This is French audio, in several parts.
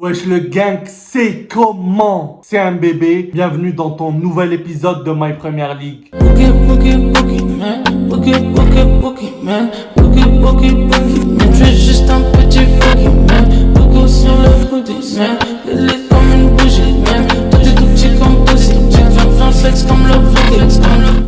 Wesh le gang, c'est comment? C'est un bébé, bienvenue dans ton nouvel épisode de My Premier League. Je suis juste un petit Pokémon, Pogo sur le hoodie, man. Le lit comme une bougie, man. Toi t'es tout petit comme possible, viens flex comme le flex.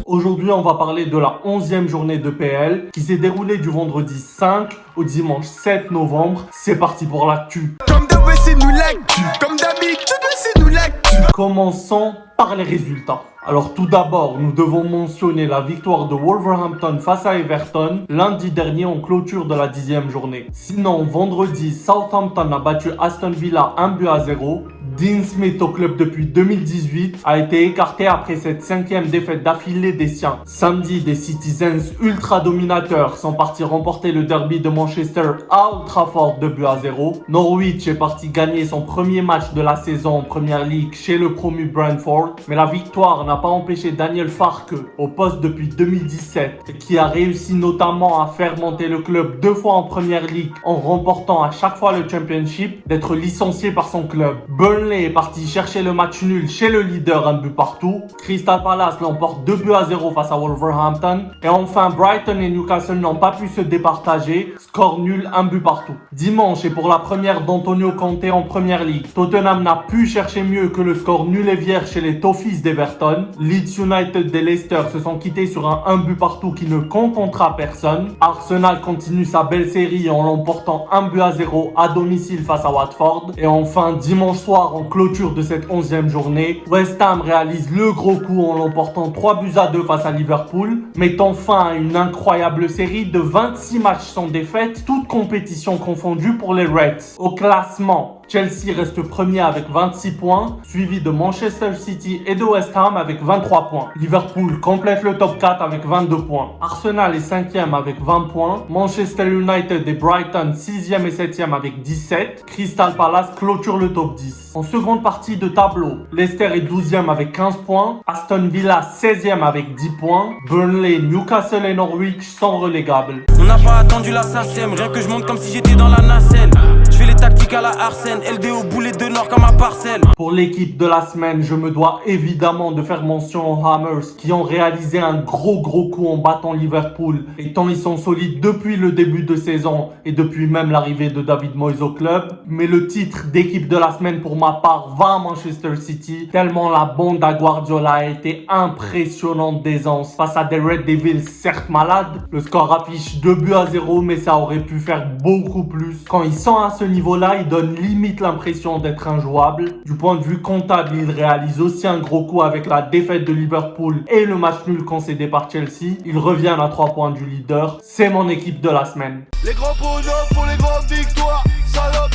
Aujourd'hui, on va parler de la 11e journée de PL qui s'est déroulée du vendredi 5 au dimanche 7 novembre. C'est parti pour l'actu. Comme d'hab, c'est nous l'actu. Comme d'habitude, c'est nous l'actu. Commençons par les résultats. Alors tout d'abord, nous devons mentionner la victoire de Wolverhampton face à Everton lundi dernier en clôture de la 10e journée. Sinon, vendredi, Southampton a battu Aston Villa 1-0. Dean Smith, au club depuis 2018, a été écarté après cette 5e défaite d'affilée des siens. Samedi, des Citizens ultra dominateurs sont partis remporter le derby de Manchester à Old Trafford 2-0. Norwich est parti gagner son premier match de la saison en Premier League chez le promu Brentford, mais la victoire n'a pas empêché Daniel Farke, au poste depuis 2017, et qui a réussi notamment à faire monter le club 2 fois en Premier League en remportant à chaque fois le Championship, d'être licencié par son club. Burnley est parti chercher le match nul chez le leader, un but partout. Crystal Palace l'emporte 2-0 face à Wolverhampton. Et enfin, Brighton et Newcastle n'ont pas pu se départager. Score nul, un but partout. Dimanche, et pour la première d'Antonio Conte en Premier League, Tottenham n'a pu chercher mieux que le score nul et vierge chez les Toffees d'Everton. Leeds United et Leicester se sont quittés sur un but partout qui ne contentera personne. Arsenal continue sa belle série en l'emportant 1-0 à domicile face à Watford. Et enfin, dimanche soir, en clôture de cette 11e journée, West Ham réalise le gros coup en l'emportant 3-2 face à Liverpool, mettant fin à une incroyable série de 26 matchs sans défaite, toutes compétitions confondues pour les Reds. Au classement, Chelsea reste premier avec 26 points, suivi de Manchester City et de West Ham avec 23 points. Liverpool complète le top 4 avec 22 points. Arsenal est 5e avec 20 points. Manchester United et Brighton 6e et 7e avec 17. Crystal Palace clôture le top 10. En seconde partie de tableau, Leicester est 12e avec 15 points. Aston Villa 16e avec 10 points. Burnley, Newcastle et Norwich sont relégables. On n'a pas attendu la SACEM, rien que je monte comme si j'étais dans la nacelle. Je fais les tactiques à la Arsène, LD au boulet de nord comme à parcelle. Pour l'équipe de la semaine, je me dois évidemment de faire mention aux Hammers qui ont réalisé un gros coup en battant Liverpool, et tant ils sont solides depuis le début de saison et depuis même l'arrivée de David Moyes au club. Mais le titre d'équipe de la semaine pour ma part va à Manchester City, tellement la bande à Guardiola a été impressionnante d'aisance face à des Red Devils certes malades. Le score affiche 2-0, mais ça aurait pu faire beaucoup plus. Quand ils sont à ce niveau-là, ils donnent limite l'impression d'être injouables. Du point de vue comptable, ils réalisent aussi un gros coup avec la défaite de Liverpool et le match nul concédé par Chelsea. Ils reviennent à 3 points du leader. C'est mon équipe de la semaine. Les grands bonhommes pour les grandes victoires, salope.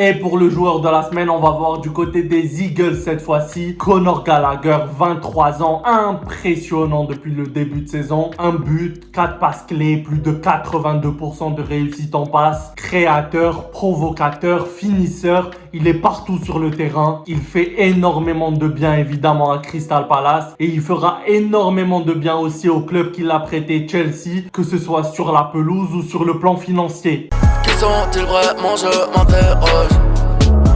Et pour le joueur de la semaine, on va voir du côté des Eagles cette fois-ci. Conor Gallagher, 23 ans, impressionnant depuis le début de saison. Un but, 4 passes clés, plus de 82% de réussite en passe. Créateur, provocateur, finisseur, il est partout sur le terrain. Il fait énormément de bien évidemment à Crystal Palace. Et il fera énormément de bien aussi au club qui l'a prêté, Chelsea, que ce soit sur la pelouse ou sur le plan financier. Qui sont-ils vraiment, je m'interroge.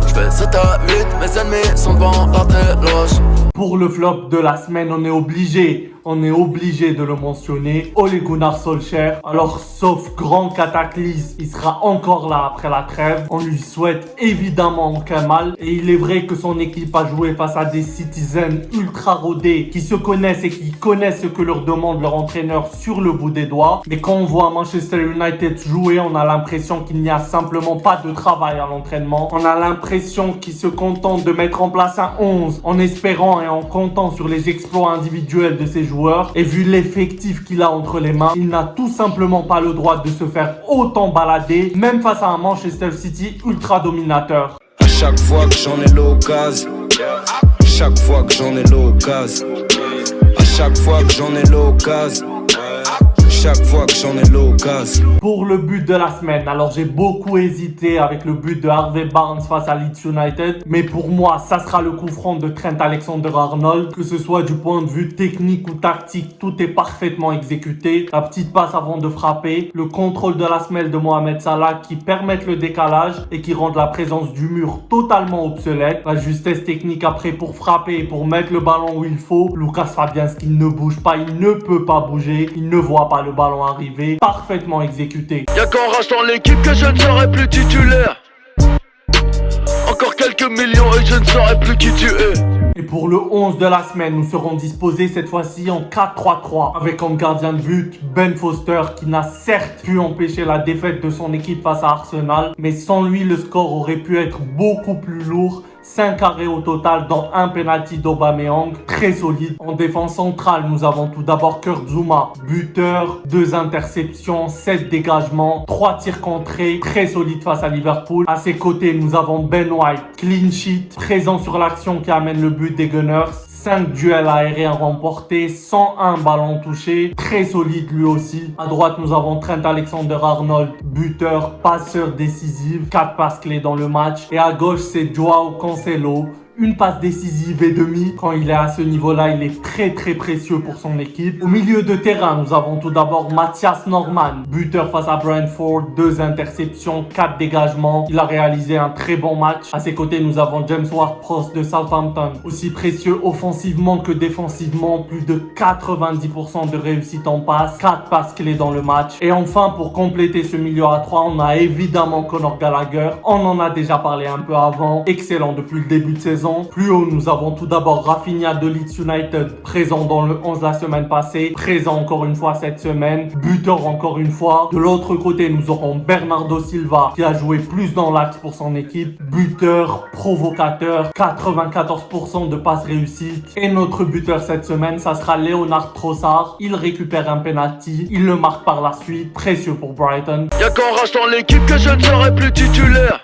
Je fais 7 à 8, mes ennemis sont devant la téloge. Pour le flop de la semaine, on est obligé de le mentionner, Ole Gunnar Solskjaer. Alors, sauf grand cataclysme, il sera encore là après la trêve. On lui souhaite évidemment aucun mal. Et il est vrai que son équipe a joué face à des Citizens ultra rodés qui se connaissent et qui connaissent ce que leur demande leur entraîneur sur le bout des doigts. Mais quand on voit Manchester United jouer, on a l'impression qu'il n'y a simplement pas de travail à l'entraînement. On a l'impression qu'ils se contentent de mettre en place un 11 en espérant et en comptant sur les exploits individuels de ses joueurs. Et vu l'effectif qu'il a entre les mains, il n'a tout simplement pas le droit de se faire autant balader, même face à un Manchester City ultra dominateur. À chaque fois que j'en ai l'occasion, chaque fois que j'en ai l'occasion, à chaque fois que j'en ai l'occasion, je chaque fois que j'en ai l'occasion. Pour le but de la semaine, alors j'ai beaucoup hésité avec le but de Harvey Barnes face à Leeds United, mais pour moi, ça sera le coup franc de Trent Alexander-Arnold, que ce soit du point de vue technique ou tactique, tout est parfaitement exécuté. La petite passe avant de frapper, le contrôle de la semelle de Mohamed Salah qui permettent le décalage et qui rendent la présence du mur totalement obsolète. La justesse technique après pour frapper et pour mettre le ballon où il faut. Lucas Fabianski ne bouge pas, il ne peut pas bouger, il ne voit pas le ballon arriver. Parfaitement exécuté. Y'a qu'en rachetant l'équipe que je ne serai plus titulaire. Encore quelques millions et je ne saurais plus qui tu es. Et pour le 11 de la semaine, nous serons disposés cette fois-ci en 4-3-3 avec comme gardien de but Ben Foster qui n'a certes pu empêcher la défaite de son équipe face à Arsenal, mais sans lui le score aurait pu être beaucoup plus lourd. 5 arrêts au total dont un penalty d'Aubameyang, très solide. En défense centrale, nous avons tout d'abord Kurt Zouma, buteur, 2 interceptions, 7 dégagements, 3 tirs contrés, très solide face à Liverpool. À ses côtés, nous avons Ben White, clean sheet, présent sur l'action qui amène le but des Gunners. 5 duels aériens remportés, 101 ballons touchés, très solide lui aussi. À droite, nous avons Trent Alexander-Arnold, buteur, passeur décisif, 4 passes clés dans le match. Et à gauche, c'est Joao Cancelo. Une passe décisive et demie. Quand il est à ce niveau-là, il est très précieux pour son équipe. Au milieu de terrain, nous avons tout d'abord Mathias Normann, buteur face à Brentford, 2 interceptions, 4 dégagements. Il a réalisé un très bon match. À ses côtés, nous avons James Ward-Prowse de Southampton, aussi précieux offensivement que défensivement, plus de 90% de réussite en passe, 4 passes clés dans le match. Et enfin, pour compléter ce milieu à 3, on a évidemment Conor Gallagher. On en a déjà parlé un peu avant, excellent depuis le début de saison. Plus haut, nous avons tout d'abord Rafinha de Leeds United, présent dans le 11 la semaine passée, présent encore une fois cette semaine, buteur encore une fois. De l'autre côté, nous aurons Bernardo Silva, qui a joué plus dans l'axe pour son équipe, buteur, provocateur, 94% de passes réussites. Et notre buteur cette semaine, ça sera Leonard Trossard. Il récupère un penalty, il le marque par la suite, précieux pour Brighton. Y'a qu'en rachetant l'équipe que je ne serai plus titulaire.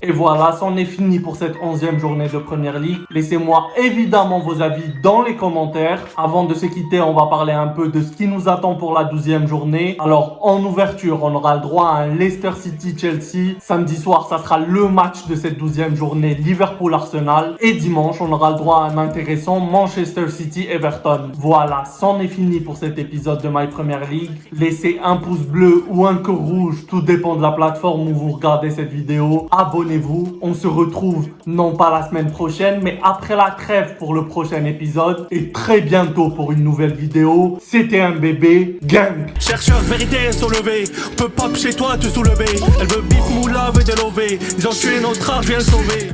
Et voilà, c'en est fini pour cette 11e journée de Premier League. Laissez-moi évidemment vos avis dans les commentaires. Avant de se quitter, on va parler un peu de ce qui nous attend pour la 12e journée. Alors, en ouverture, on aura le droit à un Leicester City-Chelsea. Samedi soir, ça sera le match de cette 12e journée, Liverpool-Arsenal. Et dimanche, on aura le droit à un intéressant Manchester City-Everton. Voilà, c'en est fini pour cet épisode de My Premier League. Laissez un pouce bleu ou un cœur rouge, tout dépend de la plateforme où vous regardez cette vidéo. Abonnez-vous. On se retrouve non pas la semaine prochaine, mais après la trêve pour le prochain épisode et très bientôt pour une nouvelle vidéo. C'était un bébé gang. Chercheur, vérité est soulevée. Peut pop chez toi te soulever. Elle veut bif moula, veut délover. Ils ont tué notre art, viens le sauver.